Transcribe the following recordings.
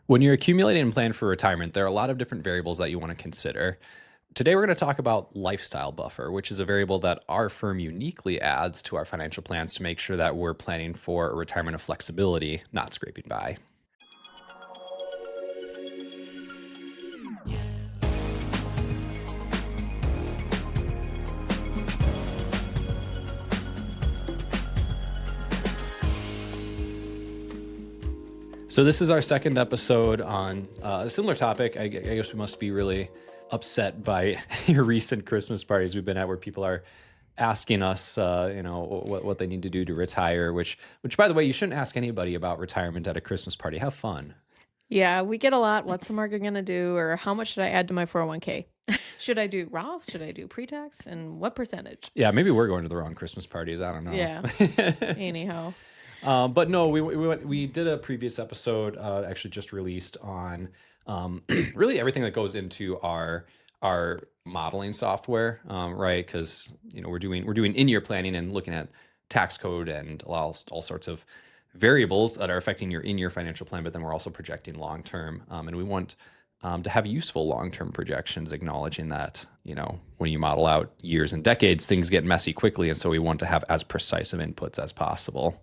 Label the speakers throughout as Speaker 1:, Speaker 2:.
Speaker 1: When you're accumulating and planning for retirement, there are a lot of different variables that you want to consider. Today, we're going to talk about lifestyle buffer, which is a variable that our firm uniquely adds to our financial plans to make sure that we're planning for a retirement of flexibility, not scraping by. So this is our second episode on a similar topic. I guess we must be really upset by your recent Christmas parties we've been at, where people are asking us, what they need to do to retire. Which, by the way, you shouldn't ask anybody about retirement at a Christmas party. Have fun.
Speaker 2: Yeah, we get a lot. What's the market going to do? Or how much should I add to my 401k? Should I do Roth? Should I do pre-tax? And what percentage?
Speaker 1: Yeah, maybe we're going to the wrong Christmas parties. I don't know.
Speaker 2: Yeah. Anyhow.
Speaker 1: But no, we did a previous episode, actually just released on really everything that goes into our modeling software, right? Because we're doing in-year planning and looking at tax code and all sorts of variables that are affecting your in-year financial plan. But then we're also projecting long term, and we want to have useful long-term projections, acknowledging that when you model out years and decades, things get messy quickly, and so we want to have as precise of inputs as possible.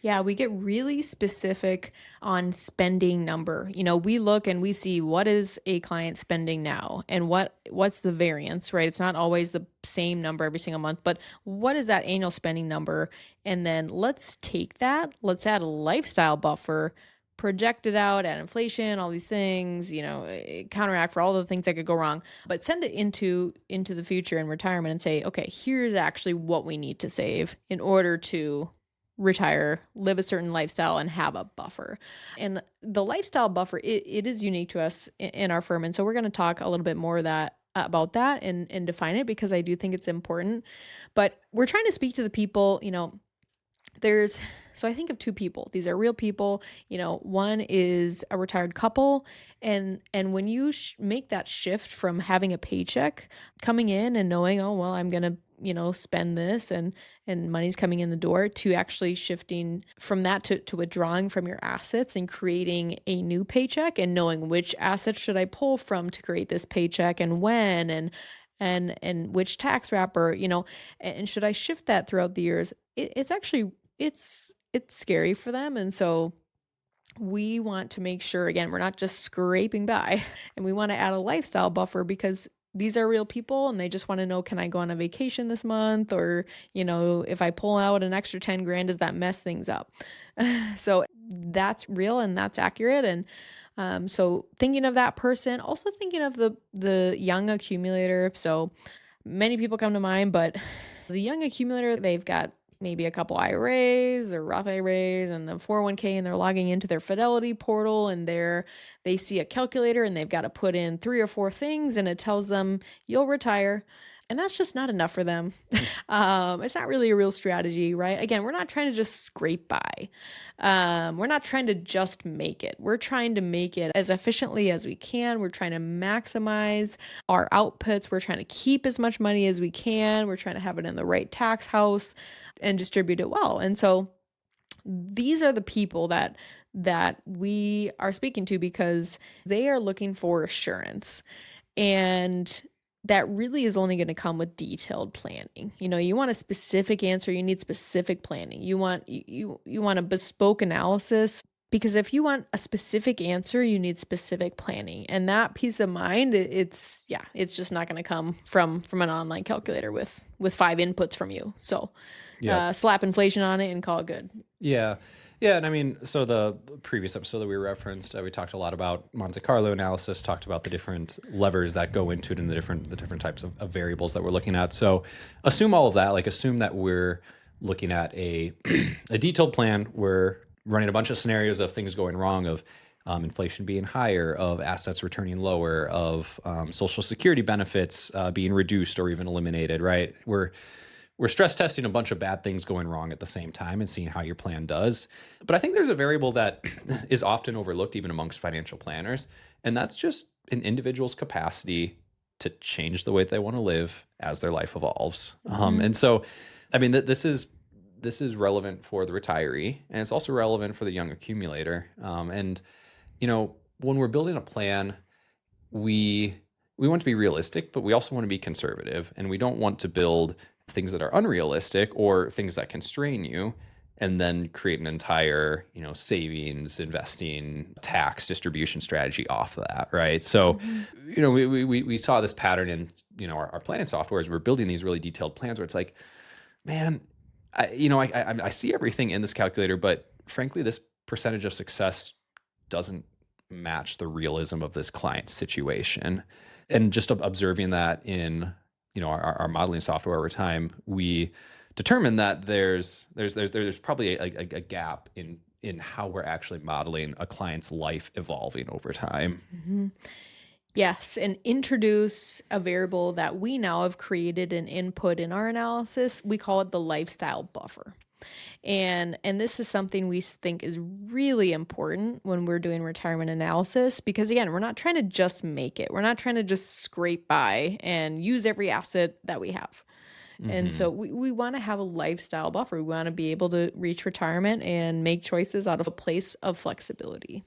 Speaker 2: Yeah, we get really specific on spending number. We look and we see what is a client spending now and what's the variance, right? It's not always the same number every single month, but what is that annual spending number? And then let's take that, let's add a lifestyle buffer, project it out at inflation, all these things, counteract for all the things that could go wrong, but send it into the future in retirement and say, okay, here's actually what we need to save in order to retire, live a certain lifestyle, and have a buffer. And the lifestyle buffer, it is unique to us in our firm. And so we're going to talk a little bit more about that and define it, because I do think it's important. But we're trying to speak to the people, so I think of two people. These are real people. One is a retired couple. And when you make that shift from having a paycheck coming in and knowing, oh, well, I'm going to spend this and money's coming in the door, to actually shifting from that to withdrawing from your assets and creating a new paycheck and knowing which assets should I pull from to create this paycheck and when and which tax wrapper, and should I shift that throughout the years? It's scary for them. And so we want to make sure, again, we're not just scraping by, and we want to add a lifestyle buffer, because these are real people and they just want to know, can I go on a vacation this month? Or, if I pull out an extra 10 grand, does that mess things up? So that's real and that's accurate. And so thinking of that person, also thinking of the young accumulator. So many people come to mind, but the young accumulator, they've got maybe a couple IRAs or Roth IRAs and the 401k, and they're logging into their Fidelity portal, and they see a calculator and they've got to put in 3 or 4 things, and it tells them you'll retire. And that's just not enough for them. It's not really a real strategy, right? Again, we're not trying to just scrape by. We're not trying to just make it. We're trying to make it as efficiently as we can. We're trying to maximize our outputs. We're trying to keep as much money as we can. We're trying to have it in the right tax house and distribute it well. And so these are the people that we are speaking to, because they are looking for assurance. And that really is only going to come with detailed planning. You want a specific answer, you need specific planning. You want a bespoke analysis, because if you want a specific answer, you need specific planning. And that peace of mind, it's just not going to come from an online calculator with 5 inputs from you. So slap inflation on it and call it good.
Speaker 1: Yeah. Yeah, and I mean, so the previous episode that we referenced, we talked a lot about Monte Carlo analysis, talked about the different levers that go into it and the different types of variables that we're looking at. So assume all of that, assume that we're looking at a detailed plan. We're running a bunch of scenarios of things going wrong, of inflation being higher, of assets returning lower, of Social Security benefits being reduced or even eliminated, right? We're stress testing a bunch of bad things going wrong at the same time and seeing how your plan does. But I think there's a variable that is often overlooked even amongst financial planners, and that's just an individual's capacity to change the way they want to live as their life evolves. And so, I mean, this is relevant for the retiree, and it's also relevant for the young accumulator. And when we're building a plan, we want to be realistic, but we also want to be conservative, and we don't want to build things that are unrealistic or things that constrain you and then create an entire, savings, investing, tax distribution strategy off of that, right? So,
Speaker 2: Mhm.
Speaker 1: we saw this pattern in, our planning software as we're building these really detailed plans where it's like, man, I see everything in this calculator, but frankly, this percentage of success doesn't match the realism of this client's situation. And just observing that in our modeling software over time, we determine that there's probably a gap in how we're actually modeling a client's life evolving over time.
Speaker 2: Mhm. Yes, and introduce a variable that we now have created and input in our analysis. We call it the lifestyle buffer. And this is something we think is really important when we're doing retirement analysis because again, we're not trying to just make it. We're not trying to just scrape by and use every asset that we have. And
Speaker 1: Hmm.
Speaker 2: so we want to have a lifestyle buffer. We want to be able to reach retirement and make choices out of a place of flexibility.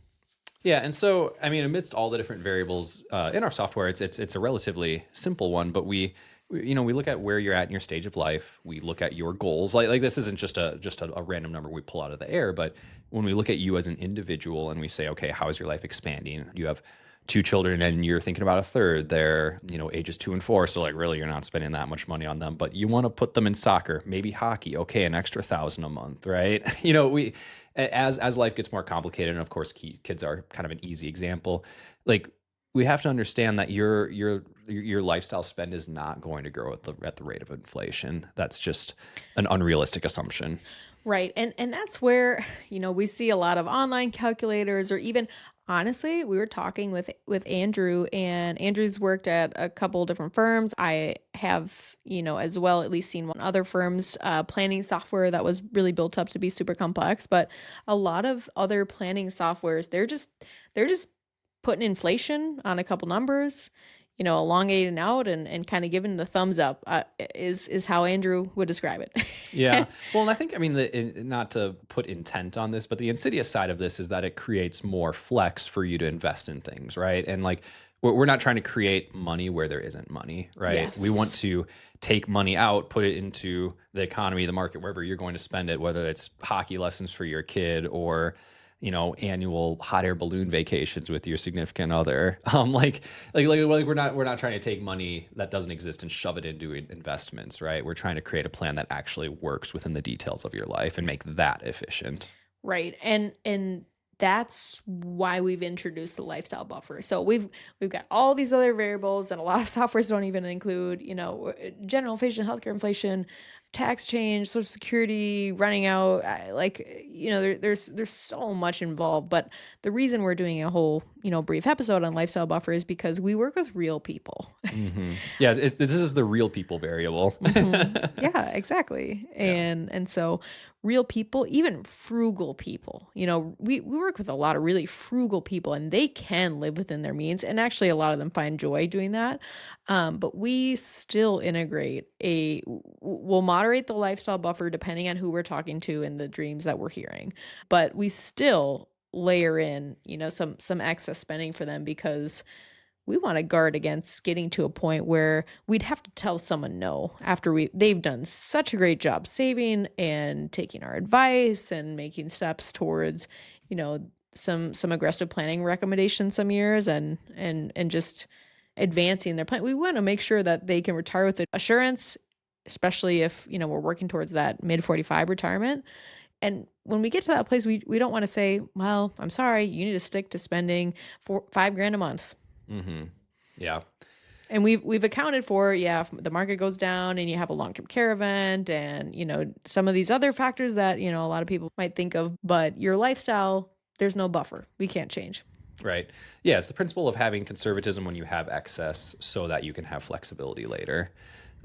Speaker 1: Yeah, and so I mean, amidst all the different variables in our software, it's a relatively simple one, but we look at where you're at in your stage of life. We look at your goals. Like this isn't just a random number we pull out of the air, but when we look at you as an individual and we say, okay, how is your life expanding? You have two children and you're thinking about a third. They're ages 2 and 4, so like really you're not spending that much money on them, but you want to put them in soccer, maybe hockey. Okay, an extra 1,000 a month, right? We as life gets more complicated, and of course kids are kind of an easy example, like we have to understand that your lifestyle spend is not going to grow at the rate of inflation. That's just an unrealistic assumption.
Speaker 2: Right. And that's where, we see a lot of online calculators or even honestly, we were talking with Andrew and Andrew's worked at a couple different firms. I have, as well at least seen one other firm's planning software that was really built up to be super complex, but a lot of other planning softwares, they're just putting inflation on a couple numbers, elongating out and kind of giving the thumbs up is how Andrew would describe
Speaker 1: Yeah.
Speaker 2: it.
Speaker 1: Well, and I think, I mean, not to put intent on this, but the insidious side of this is that it creates more flex for you to invest in things, right? And like, we're not trying to create money where there isn't money, right? We want
Speaker 2: Yes.
Speaker 1: to take money out, put it into the economy, the market, wherever you're going to spend it, whether it's hockey lessons for your kid or annual hot air balloon vacations with your significant other. Like we're not trying to take money that doesn't exist and shove it into investments, right? We're trying to create a plan that actually works within the details of your life and make that efficient.
Speaker 2: Right. And that's why we've introduced the lifestyle buffer. So we've got all these other variables that a lot of softwares don't even include, general inflation, healthcare inflation, tax change, social security running out, there's so much involved, but the reason we're doing a whole, brief episode on lifestyle buffer is because we work with real people.
Speaker 1: Yeah, this is the real people variable.
Speaker 2: Yeah, exactly.
Speaker 1: Yeah.
Speaker 2: And so real people, even frugal people, we work with a lot of really frugal people and they can live within their means. And actually a lot of them find joy doing that. But we still integrate we'll moderate the lifestyle buffer depending on who we're talking to and the dreams that we're hearing. But we still layer in, some excess spending for them because we want to guard against getting to a point where we'd have to tell someone no after they've done such a great job saving and taking our advice and making steps towards, some aggressive planning recommendations some years and just advancing their plan. We want to make sure that they can retire with the assurance, especially if, we're working towards that mid 45 retirement. And when we get to that place, we don't want to say, well, I'm sorry, you need to stick to spending 5 grand a month.
Speaker 1: Hmm. Yeah.
Speaker 2: And we've accounted for, yeah, if the market goes down and you have a long-term care event and, some of these other factors that, a lot of people might think of, but your lifestyle, there's no buffer. We can't change.
Speaker 1: Right. Yeah, it's the principle of having conservatism when you have excess so that you can have flexibility later.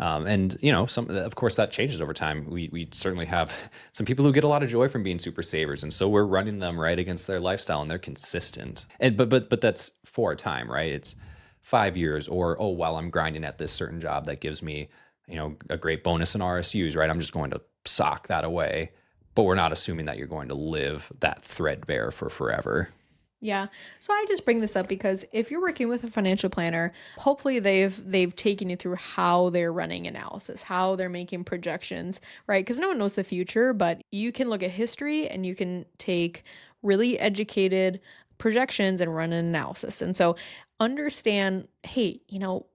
Speaker 1: And of course, that changes over time. We certainly have some people who get a lot of joy from being super savers, and so we're running them right against their lifestyle, and they're consistent. And but that's for a time, right? It's 5 years, or while I'm grinding at this certain job that gives me a great bonus in RSUs, right? I'm just going to sock that away. But we're not assuming that you're going to live that threadbare for forever.
Speaker 2: Yeah. So I just bring this up because if you're working with a financial planner, hopefully they've taken you through how they're running analysis, how they're making projections, right? Because no one knows the future, but you can look at history and you can take really educated projections and run an analysis. And so understand, hey,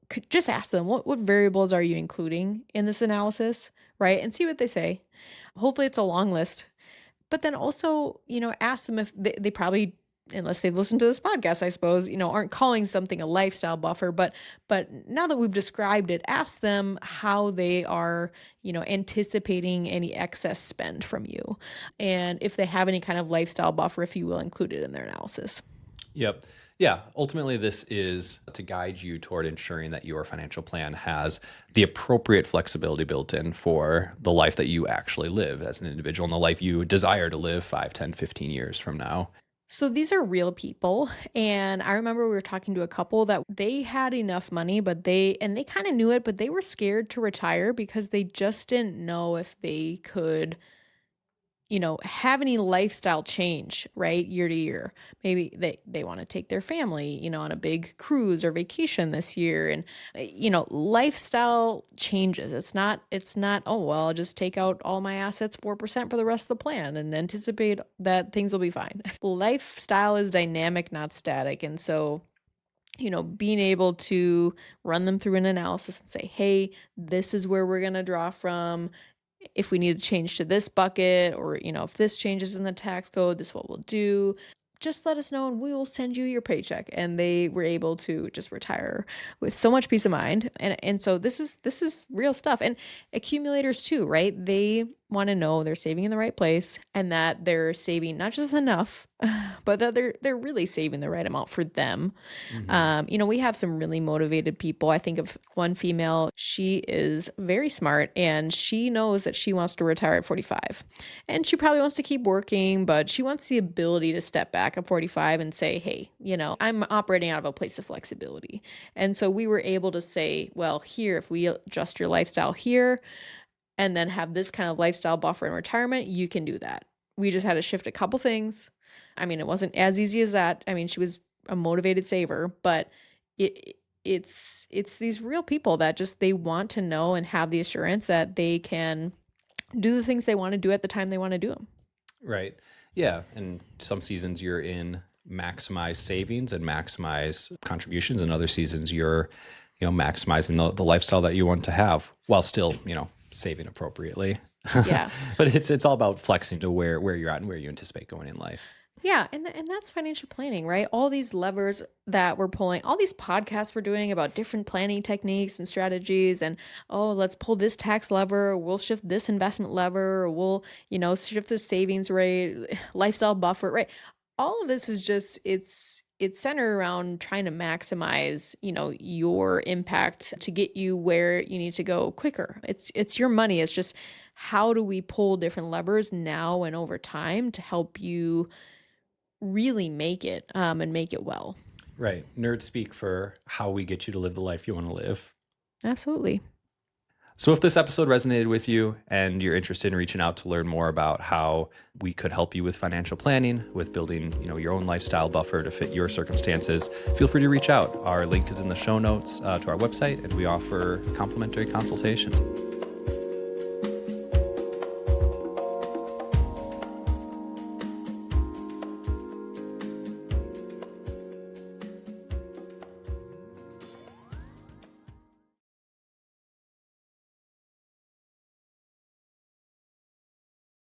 Speaker 2: could just ask them what variables are you including in this analysis, right? And see what they say. Hopefully it's a long list. But then also, ask them if they probably, unless they've listened to this podcast, I suppose, aren't calling something a lifestyle buffer. But now that we've described it, ask them how they are, anticipating any excess spend from you. And if they have any kind of lifestyle buffer, if you will, include it in their analysis.
Speaker 1: Yep. Yeah. Ultimately, this is to guide you toward ensuring that your financial plan has the appropriate flexibility built in for the life that you actually live as an individual and the life you desire to live 5, 10, 15 years from now.
Speaker 2: So these are real people. And I remember we were talking to a couple that they had enough money, but they kind of knew it, but they were scared to retire because they just didn't know if they could have any lifestyle change, right? Year to year. Maybe they want to take their family, on a big cruise or vacation this year. And, lifestyle changes. It's not, oh, well, I'll just take out all my assets 4% for the rest of the plan and anticipate that things will be fine. Lifestyle is dynamic, not static. And so, being able to run them through an analysis and say, hey, this is where we're going to draw from. If we need to change to this bucket, or, if this changes in the tax code, this is what we'll do. Just let us know and we will send you your paycheck. And they were able to just retire with so much peace of mind. And so this is real stuff. And accumulators too, right? They want to know they're saving in the right place and that they're saving not just enough, but that they're really saving the right amount for them. We have some really motivated people. I think of one female, she is very smart and she knows that she wants to retire at 45. And she probably wants to keep working, but she wants the ability to step back at 45 and say, hey, I'm operating out of a place of flexibility. And so we were able to say, well, here, if we adjust your lifestyle here, and then have this kind of lifestyle buffer in retirement, you can do that. We just had to shift a couple things. I mean, it wasn't as easy as that. I mean, she was a motivated saver, but it's these real people that just, they want to know and have the assurance that they can do the things they want to do at the time they want to do them.
Speaker 1: Right. Yeah. And some seasons you're in maximize savings and maximize contributions, and other seasons you're, maximizing the lifestyle that you want to have while still, saving appropriately.
Speaker 2: Yeah.
Speaker 1: But it's all about flexing to where you're at and where you anticipate going in life.
Speaker 2: Yeah, and that's financial planning, right? All these levers that we're pulling, all these podcasts we're doing about different planning techniques and strategies, and let's pull this tax lever, or we'll shift this investment lever, or we'll, shift the savings rate, lifestyle buffer, right? All of this is just it's centered around trying to maximize, your impact to get you where you need to go quicker. It's your money. It's just, how do we pull different levers now and over time to help you really make it and make it well.
Speaker 1: Right. Nerds speak for how we get you to live the life you want to live.
Speaker 2: Absolutely.
Speaker 1: So if this episode resonated with you and you're interested in reaching out to learn more about how we could help you with financial planning, with building, your own lifestyle buffer to fit your circumstances, feel free to reach out. Our link is in the show notes to our website, and we offer complimentary consultations.